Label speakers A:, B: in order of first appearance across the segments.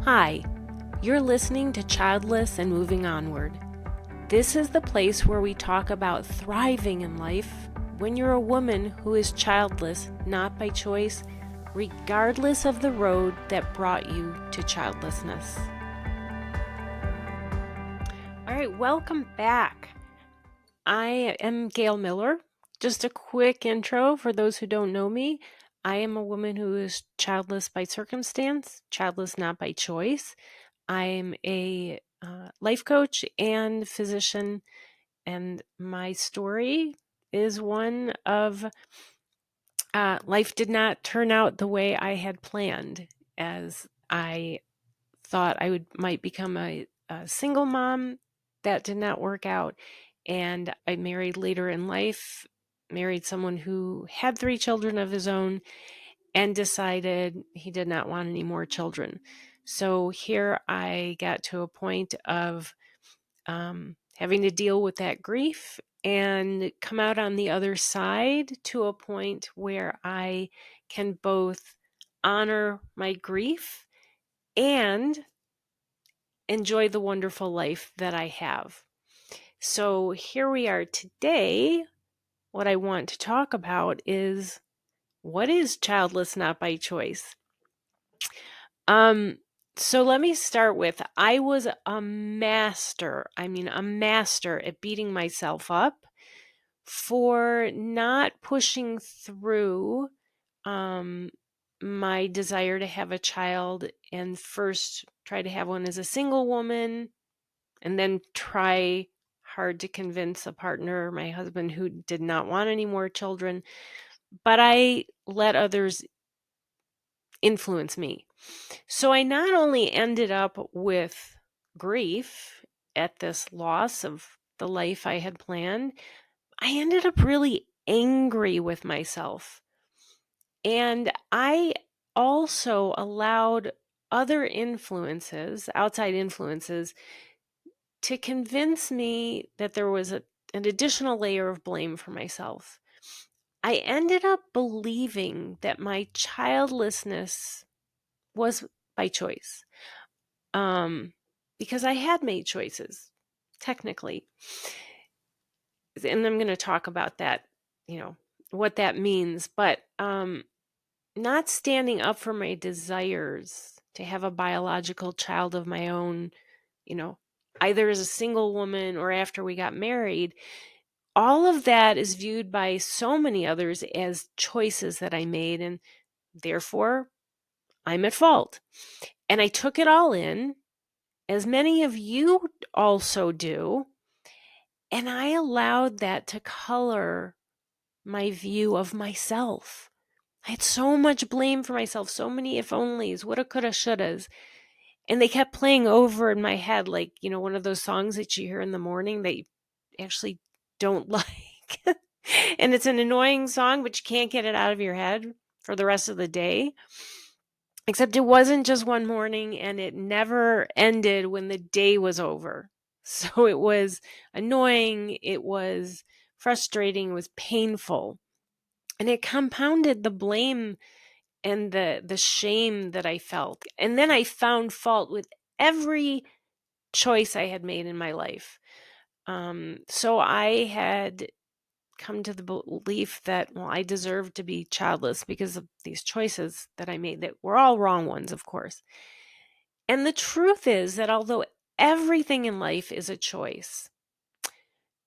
A: Hi, you're listening to Childless and Moving Onward. This is the place where we talk about thriving in life when you're a woman who is childless, not by choice, regardless of the road that brought you to childlessness. All right, welcome back. I am Gail Miller. Just a quick intro for those who don't know me. I am a woman who is childless by circumstance, childless not by choice. I'm a life coach and physician, and my story is one of life did not turn out the way I had planned, as I thought I might become a single mom. That did not work out, and I married later in life, married someone who had 3 children of his own, and decided he did not want any more children. So here I got to a point of having to deal with that grief and come out on the other side to a point where I can both honor my grief and enjoy the wonderful life that I have. So here we are today. What I want to talk about is, what is childless not by choice? So let me start with, I was a master at beating myself up for not pushing through my desire to have a child and first try to have one as a single woman and then try hard to convince a partner, my husband, who did not want any more children. But I let others influence me. So I not only ended up with grief at this loss of the life I had planned, I ended up really angry with myself. And I also allowed other influences, outside influences, to convince me that there was an additional layer of blame for myself. I ended up believing that my childlessness was by choice, because I had made choices, technically. And I'm going to talk about that, what that means. But not standing up for my desires to have a biological child of my own, either as a single woman or after we got married, all of that is viewed by so many others as choices that I made, and therefore I'm at fault. And I took it all in, as many of you also do, and I allowed that to color my view of myself. I had so much blame for myself, so many if onlys, woulda, coulda, shouldas. And they kept playing over in my head, like, one of those songs that you hear in the morning that you actually don't like. And it's an annoying song, but you can't get it out of your head for the rest of the day. Except it wasn't just one morning, and it never ended when the day was over. So it was annoying, it was frustrating, it was painful. And it compounded the blame and the shame that I felt. And then I found fault with every choice I had made in my life. So I had come to the belief that, well, I deserved to be childless because of these choices that I made that were all wrong ones, of course. And the truth is that although everything in life is a choice,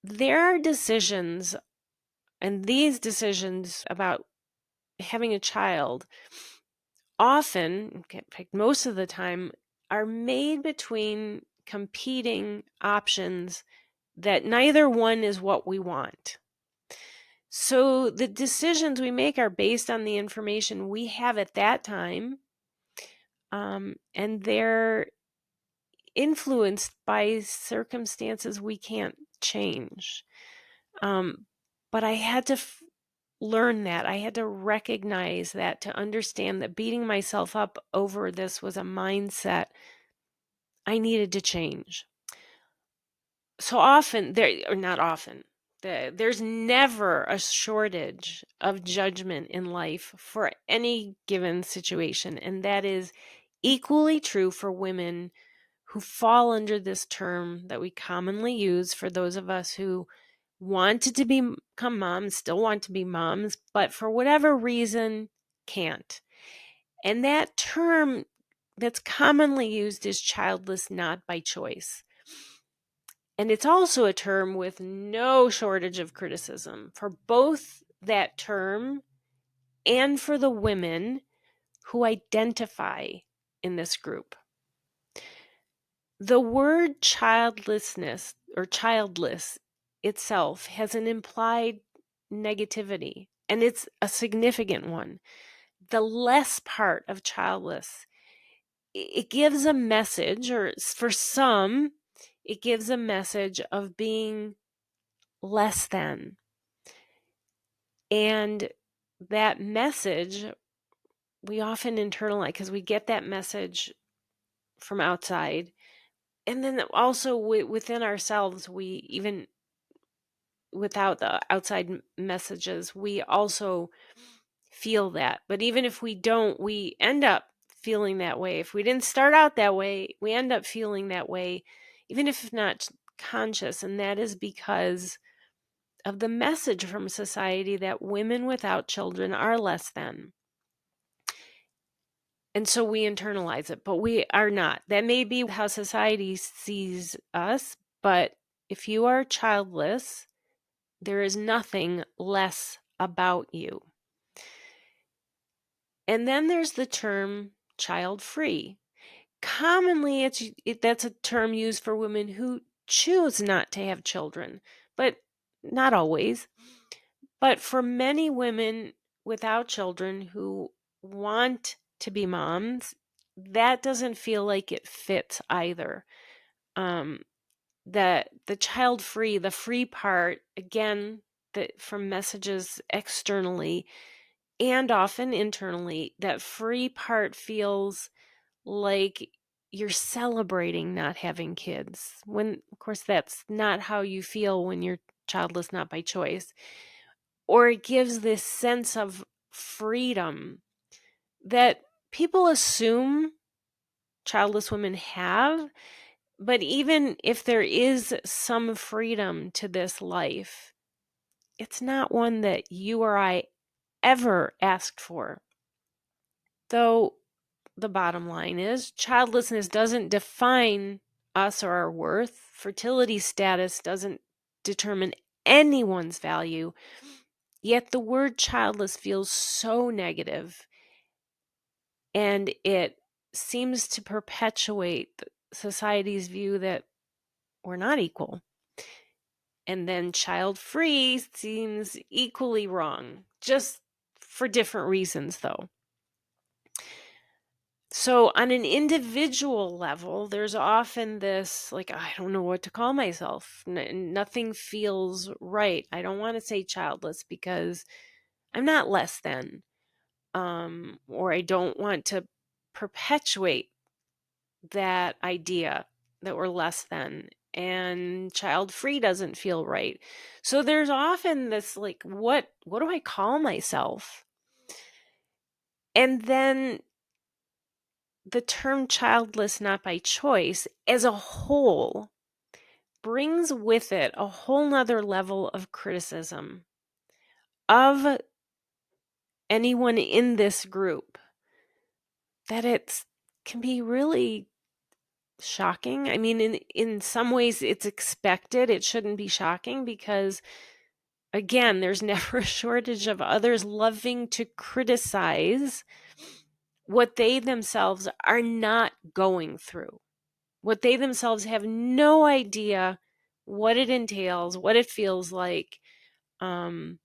A: there are decisions, and these decisions about having a child often, in fact, most of the time, are made between competing options that neither one is what we want. So the decisions we make are based on the information we have at that time, and they're influenced by circumstances we can't change. But I had to learn that. I had to recognize that, to understand that beating myself up over this was a mindset I needed to change. So often, there's never a shortage of judgment in life for any given situation. And that is equally true for women who fall under this term that we commonly use for those of us who wanted to become moms, still want to be moms, but for whatever reason can't. And that term that's commonly used is childless, not by choice. And it's also a term with no shortage of criticism for both that term and for the women who identify in this group. The word childlessness or childless itself has an implied negativity, and it's a significant one. The less part of childless, it gives a message, or for some, it gives a message of being less than. And that message, we often internalize because we get that message from outside. And then also within ourselves, we even without the outside messages, we also feel that. But even if we don't, we end up feeling that way. If we didn't start out that way, we end up feeling that way, even if not conscious. And that is because of the message from society that women without children are less than. And so we internalize it, but we are not. That may be how society sees us, but if you are childless, there is nothing less about you. And then there's the term child-free. Commonly, that's a term used for women who choose not to have children, but not always. But for many women without children who want to be moms, that doesn't feel like it fits either. The child-free, the free part, again, from messages externally and often internally, that free part feels like you're celebrating not having kids, when of course that's not how you feel when you're childless, not by choice. Or it gives this sense of freedom that people assume childless women have. But even if there is some freedom to this life, it's not one that you or I ever asked for. Though the bottom line is, childlessness doesn't define us or our worth. Fertility status doesn't determine anyone's value. Yet the word childless feels so negative, and it seems to perpetuate society's view that we're not equal. And then child-free seems equally wrong, just for different reasons, though. So on an individual level, there's often this, like, I don't know what to call myself. Nothing feels right. I don't want to say childless because I'm not less than. Or I don't want to perpetuate that idea that we're less than. And child-free doesn't feel right. So there's often this, like, what do I call myself? And then the term childless, not by choice, as a whole, brings with it a whole nother level of criticism of anyone in this group, that it can be really shocking. I mean, in some ways it's expected. It shouldn't be shocking because, again, there's never a shortage of others loving to criticize what they themselves are not going through, what they themselves have no idea what it entails, what it feels like. And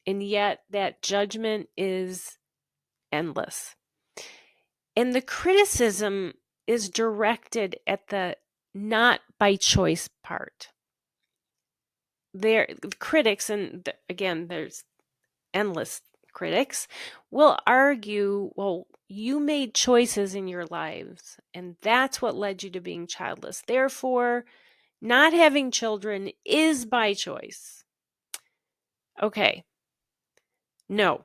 A: yet that judgment is endless. And the criticism is directed at the not by choice part. Critics, and again, there's endless critics, will argue, well, you made choices in your lives, and that's what led you to being childless. Therefore, not having children is by choice. Okay. No.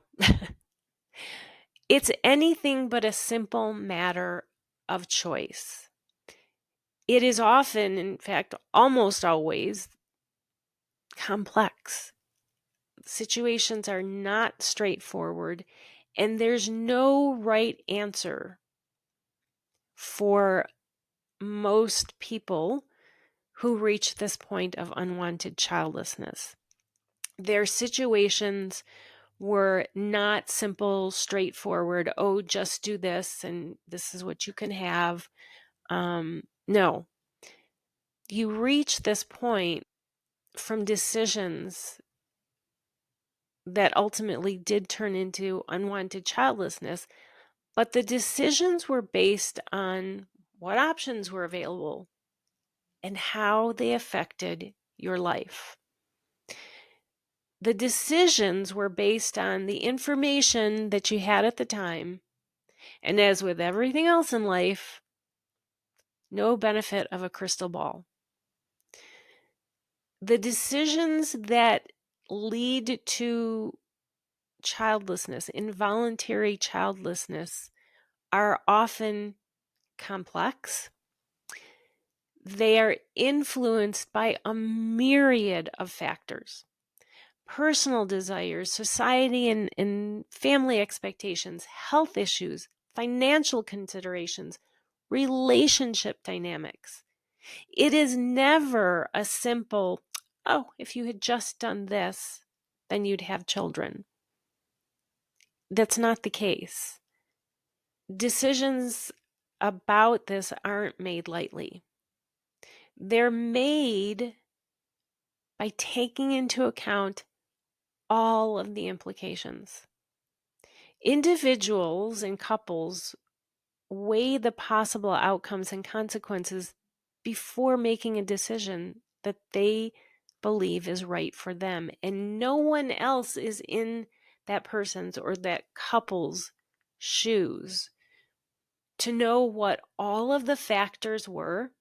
A: It's anything but a simple matter of choice. It is often, in fact, almost always complex. Situations are not straightforward, and there's no right answer for most people who reach this point of unwanted childlessness. Their situations were not simple, straightforward, oh, just do this and this is what you can have. No, you reach this point from decisions that ultimately did turn into unwanted childlessness, but the decisions were based on what options were available and how they affected your life. The decisions were based on the information that you had at the time, and as with everything else in life, no benefit of a crystal ball. The decisions that lead to childlessness, involuntary childlessness, are often complex. They are influenced by a myriad of factors: personal desires, society and family expectations, health issues, financial considerations, relationship dynamics. It is never a simple, oh, if you had just done this, then you'd have children. That's not the case. Decisions about this aren't made lightly. They're made by taking into account all of the implications. Individuals and couples weigh the possible outcomes and consequences before making a decision that they believe is right for them. And no one else is in that person's or that couple's shoes to know what all of the factors were,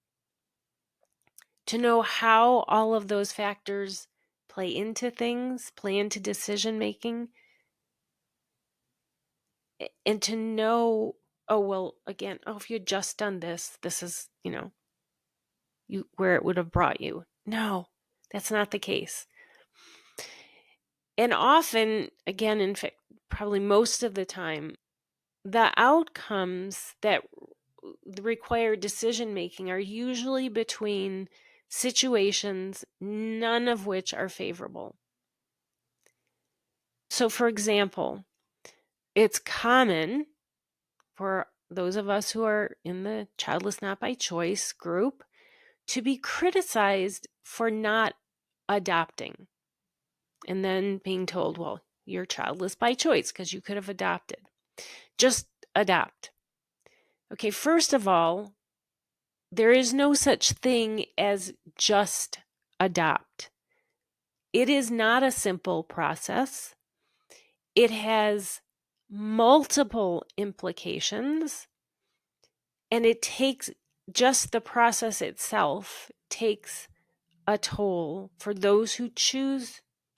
A: to know how all of those factors play into things, play into decision making, and to know, oh, well, again, oh, if you had just done this, this is, you where it would have brought you. No, that's not the case. And often, again, in fact, probably most of the time, the outcomes that require decision making are usually between situations, none of which are favorable. So, for example, it's common for those of us who are in the childless not by choice group to be criticized for not adopting and then being told, well, you're childless by choice because you could have adopted. Just adopt. Okay, first of all, there is no such thing as just adopt. It is not a simple process. It has multiple implications, and it takes just the process itself takes a toll for those who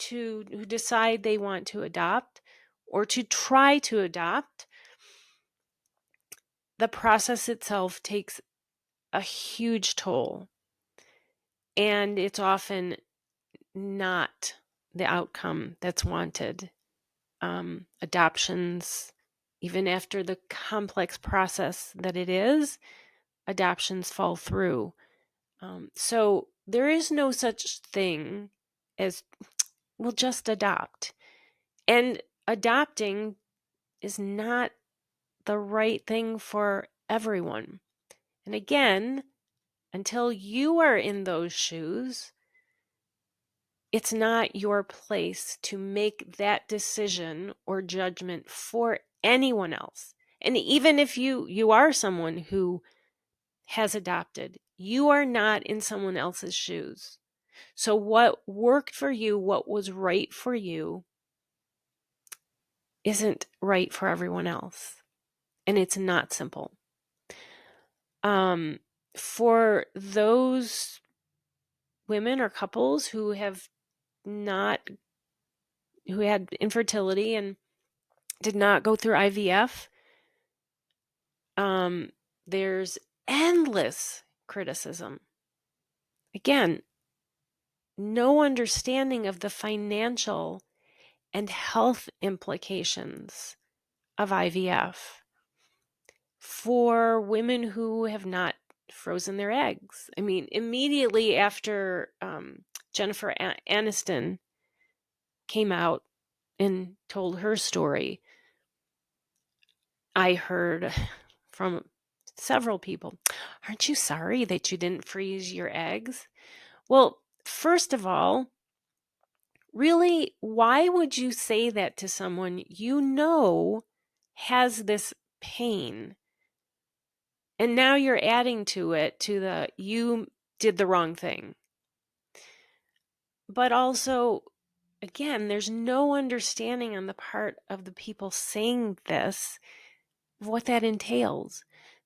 A: who decide they want to adopt or to try to adopt. The process itself takes a huge toll, and it's often not the outcome that's wanted. Adoptions, even after the complex process that it is, adoptions fall through. So there is no such thing as, well, just adopt. And adopting is not the right thing for everyone. And again, until you are in those shoes, it's not your place to make that decision or judgment for anyone else. And even if you are someone who has adopted, you are not in someone else's shoes. So what worked for you, what was right for you, isn't right for everyone else. And it's not simple. For those women or couples who have not, who had infertility and did not go through IVF, there's endless criticism. Again, no understanding of the financial and health implications of IVF for women who have not frozen their eggs. I mean, immediately after Jennifer Aniston came out and told her story, I heard from several people, aren't you sorry that you didn't freeze your eggs? Well, first of all, really, why would you say that to someone you know has this pain? And now you're adding to it, to the you did the wrong thing. But also, again, there's no understanding on the part of the people saying this of what that entails.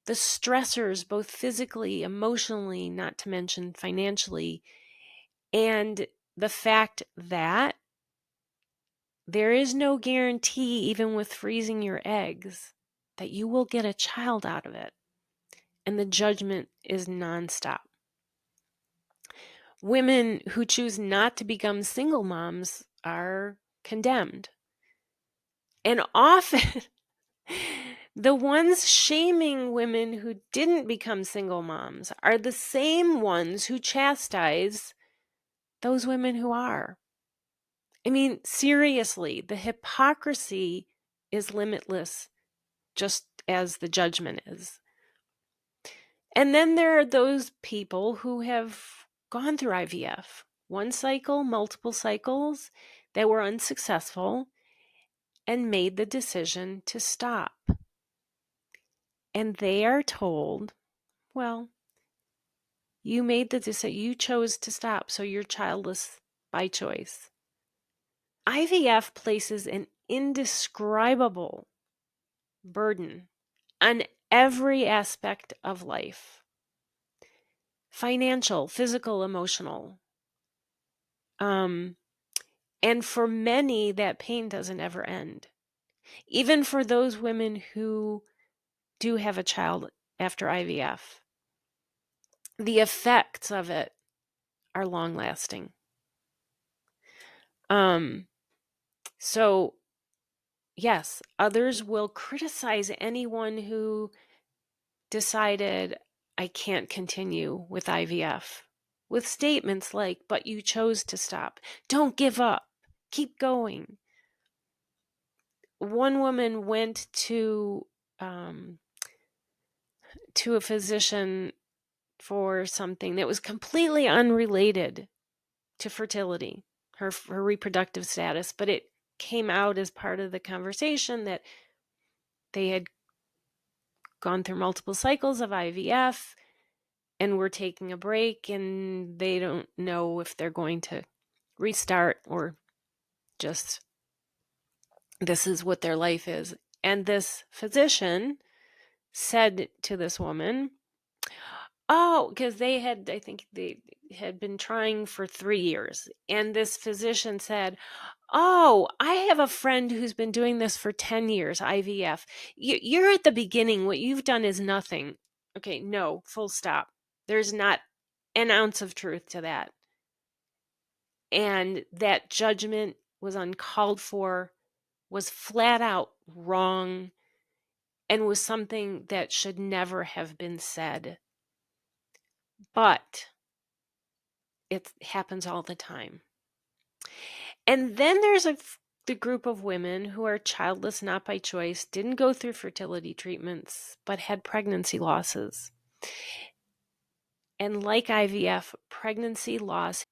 A: The stressors, both physically, emotionally, not to mention financially, and the fact that there is no guarantee, even with freezing your eggs, that you will get a child out of it. And the judgment is nonstop. Women who choose not to become single moms are condemned. And often, the ones shaming women who didn't become single moms are the same ones who chastise those women who are. I mean, seriously, the hypocrisy is limitless, just as the judgment is. And then there are those people who have gone through IVF, one cycle, multiple cycles, that were unsuccessful and made the decision to stop. And they are told, well, you made the decision, you chose to stop, so you're childless by choice. IVF places an indescribable burden on every aspect of life. Financial, physical, emotional. And for many, that pain doesn't ever end. Even for those women who do have a child after IVF, the effects of it are long lasting. So, yes, others will criticize anyone who decided, I can't continue with IVF, with statements like, but you chose to stop. Don't give up. Keep going. One woman went to a physician for something that was completely unrelated to fertility, her reproductive status, but it came out as part of the conversation that they had gone through multiple cycles of IVF and were taking a break, and they don't know if they're going to restart or just this is what their life is. And this physician said to this woman, oh, because I think they had been trying for 3 years. And this physician said, oh, I have a friend who's been doing this for 10 years, IVF. You're at the beginning. What you've done is nothing. Okay, no, full stop. There's not an ounce of truth to that. And that judgment was uncalled for, was flat out wrong, and was something that should never have been said. But it happens all the time. And then there's the group of women who are childless not by choice, didn't go through fertility treatments, but had pregnancy losses. And like IVF, pregnancy loss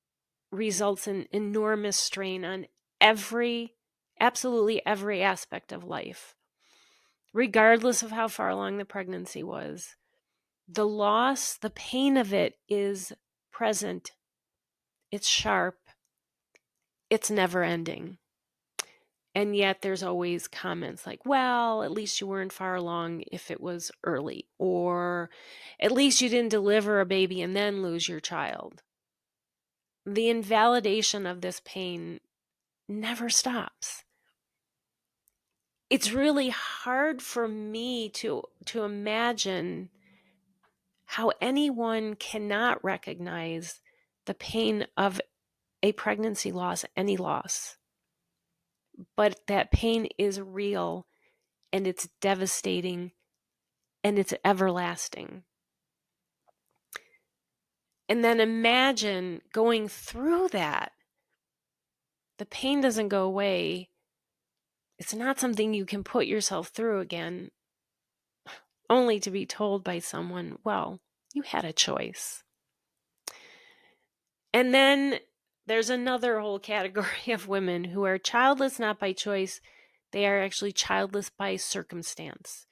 A: results in enormous strain on absolutely every aspect of life, regardless of how far along the pregnancy was. The loss, the pain of it is present. It's sharp. It's never ending. And yet there's always comments like, well, at least you weren't far along if it was early, or at least you didn't deliver a baby and then lose your child. The invalidation of this pain never stops. It's really hard for me to imagine how anyone cannot recognize the pain of a pregnancy loss, any loss. But that pain is real and it's devastating and it's everlasting. And then imagine going through that. The pain doesn't go away. It's not something you can put yourself through again, only to be told by someone, well, you had a choice. And then there's another whole category of women who are childless not by choice. They are actually childless by circumstance.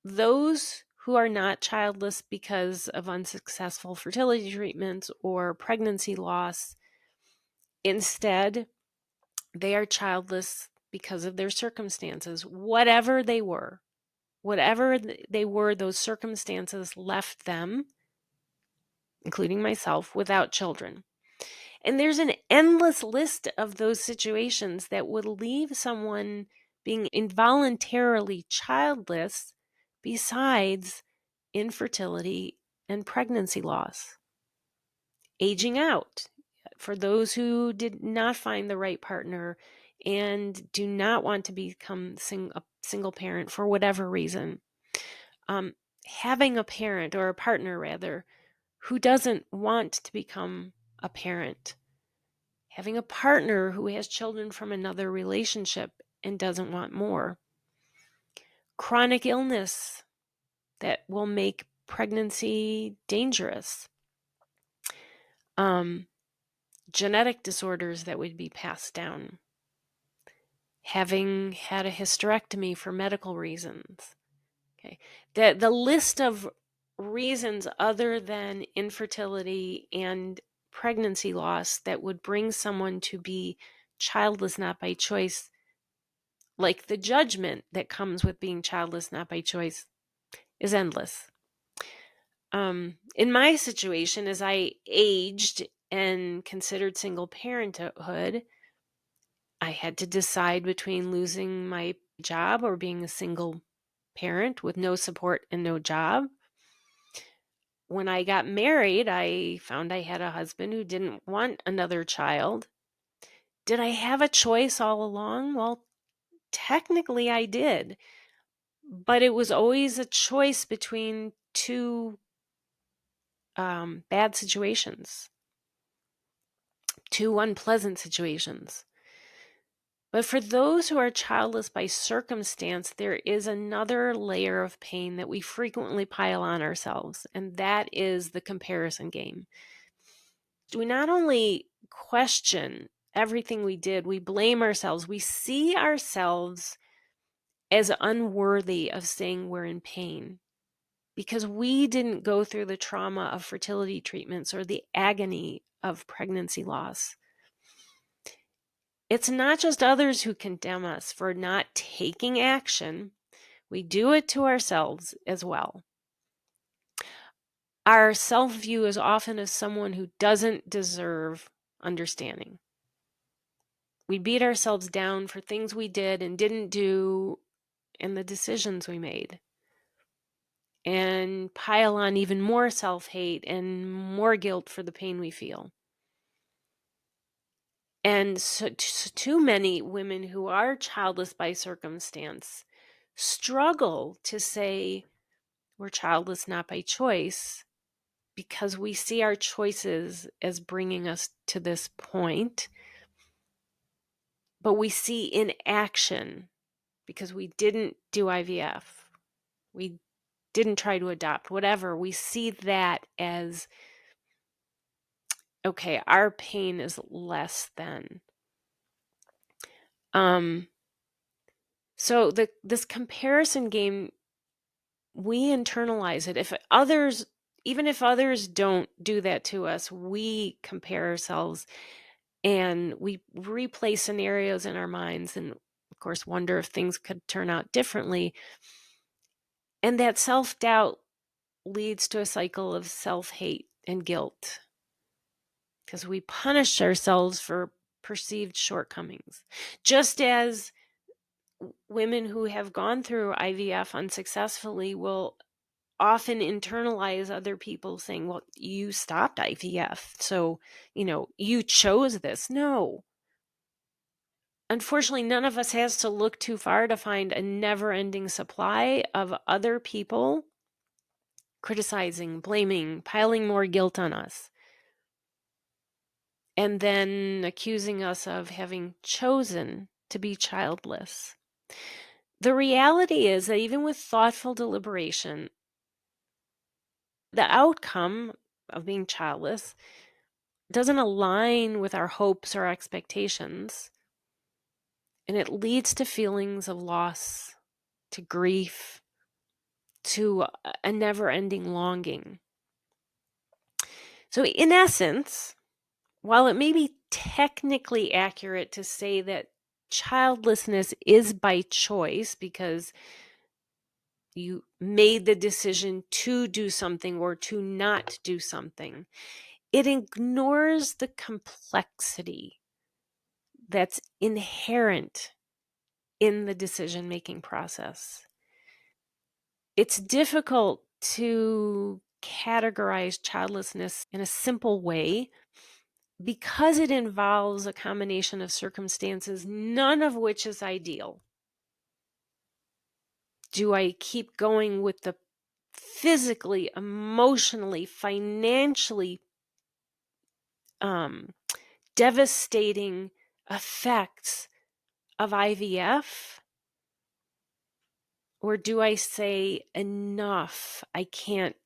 A: Those who are not childless because of unsuccessful fertility treatments or pregnancy loss, instead, they are childless because of their circumstances, whatever they were. Whatever they were, those circumstances left them, including myself, without children. And there's an endless list of those situations that would leave someone being involuntarily childless besides infertility and pregnancy loss. Aging out. For those who did not find the right partner and do not want to become a single parent for whatever reason. Having a parent or a partner, rather, who doesn't want to become a parent. Having a partner who has children from another relationship and doesn't want more. Chronic illness that will make pregnancy dangerous. Genetic disorders that would be passed down. Having had a hysterectomy for medical reasons. Okay. The list of reasons other than infertility and pregnancy loss that would bring someone to be childless not by choice, like the judgment that comes with being childless not by choice, is endless. In my situation, as I aged and considered single parenthood, I had to decide between losing my job or being a single parent with no support and no job. When I got married, I found I had a husband who didn't want another child. Did I have a choice all along? Well, technically I did, but it was always a choice between two bad situations, two unpleasant situations. But for those who are childless by circumstance, there is another layer of pain that we frequently pile on ourselves, and that is the comparison game. We not only question everything we did, we blame ourselves. We see ourselves as unworthy of saying we're in pain because we didn't go through the trauma of fertility treatments or the agony of pregnancy loss. It's not just others who condemn us for not taking action. We do it to ourselves as well. Our self-view is often as someone who doesn't deserve understanding. We beat ourselves down for things we did and didn't do and the decisions we made, and pile on even more self-hate and more guilt for the pain we feel. And so too many women who are childless by circumstance struggle to say we're childless not by choice because we see our choices as bringing us to this point, but we see inaction because we didn't do IVF, we didn't try to adopt, whatever. We see that as, okay, our pain is less than. So this comparison game, we internalize it. Even if others don't do that to us, we compare ourselves and we replay scenarios in our minds and, of course, wonder if things could turn out differently. And that self-doubt leads to a cycle of self-hate and guilt because we punish ourselves for perceived shortcomings. Just as women who have gone through IVF unsuccessfully will often internalize other people saying, well, you stopped IVF, so, you chose this. No. Unfortunately, none of us has to look too far to find a never-ending supply of other people criticizing, blaming, piling more guilt on us, and then accusing us of having chosen to be childless. The reality is that even with thoughtful deliberation, the outcome of being childless doesn't align with our hopes or expectations, and it leads to feelings of loss, to grief, to a never-ending longing. So in essence, while it may be technically accurate to say that childlessness is by choice because you made the decision to do something or to not do something, it ignores the complexity that's inherent in the decision-making process. It's difficult to categorize childlessness in a simple way because it involves a combination of circumstances, none of which is ideal. Do I keep going with the physically, emotionally, financially devastating effects of IVF? Or do I say, enough, I can't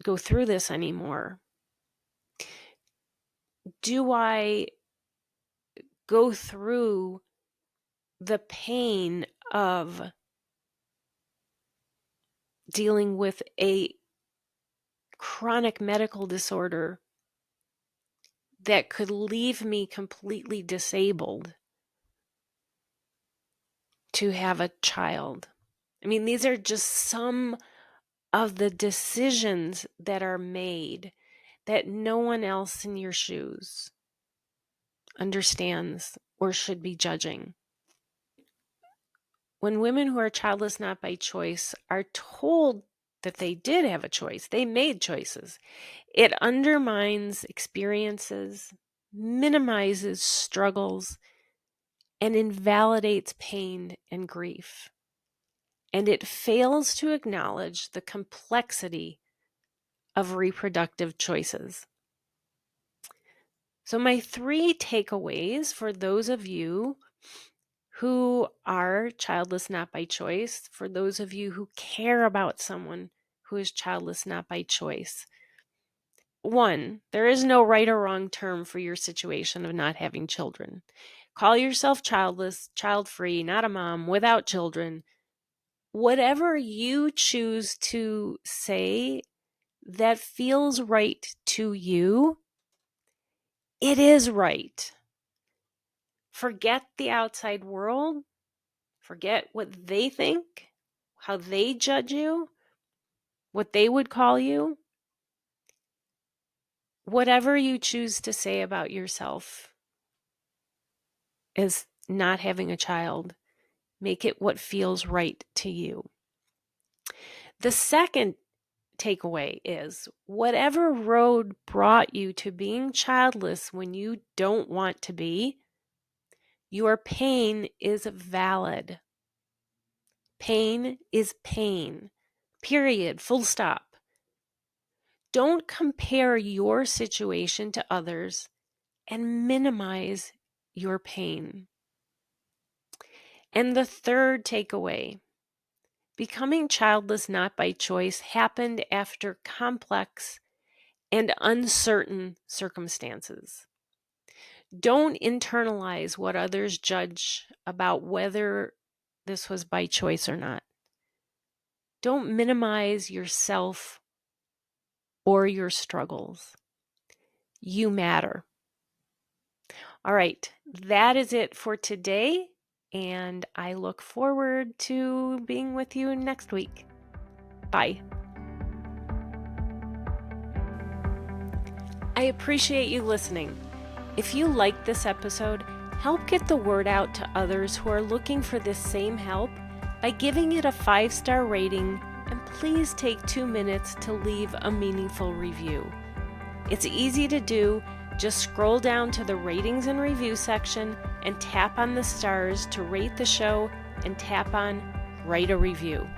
A: go through this anymore? Do I go through the pain of dealing with a chronic medical disorder that could leave me completely disabled to have a child? I mean, these are just some of the decisions that are made that no one else in your shoes understands or should be judging. When women who are childless not by choice are told that they did have a choice, they made choices, it undermines experiences, minimizes struggles, and invalidates pain and grief. And it fails to acknowledge the complexity of reproductive choices. So my 3 takeaways for those of you who are childless not by choice, for those of you who care about someone who is childless not by choice. 1, there is no right or wrong term for your situation of not having children. Call yourself childless, child-free, not a mom, without children. Whatever you choose to say that feels right to you, it is right. Forget the outside world. Forget what they think, how they judge you, what they would call you. Whatever you choose to say about yourself as not having a child, make it what feels right to you. The second takeaway is whatever road brought you to being childless when you don't want to be, your pain is valid. Pain is pain. Period. Full stop. Don't compare your situation to others and minimize your pain. And the third takeaway, becoming childless not by choice happened after complex and uncertain circumstances. Don't internalize what others judge about whether this was by choice or not. Don't minimize yourself or your struggles. You matter. All right, that is it for today, and I look forward to being with you next week. Bye. I appreciate you listening. If you liked this episode, help get the word out to others who are looking for this same help by giving it a 5-star rating and please take 2 minutes to leave a meaningful review. It's easy to do. Just scroll down to the ratings and review section and tap on the stars to rate the show and tap on write a review.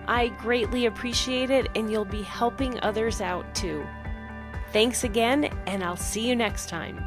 A: I greatly appreciate it, and you'll be helping others out too. Thanks again, and I'll see you next time.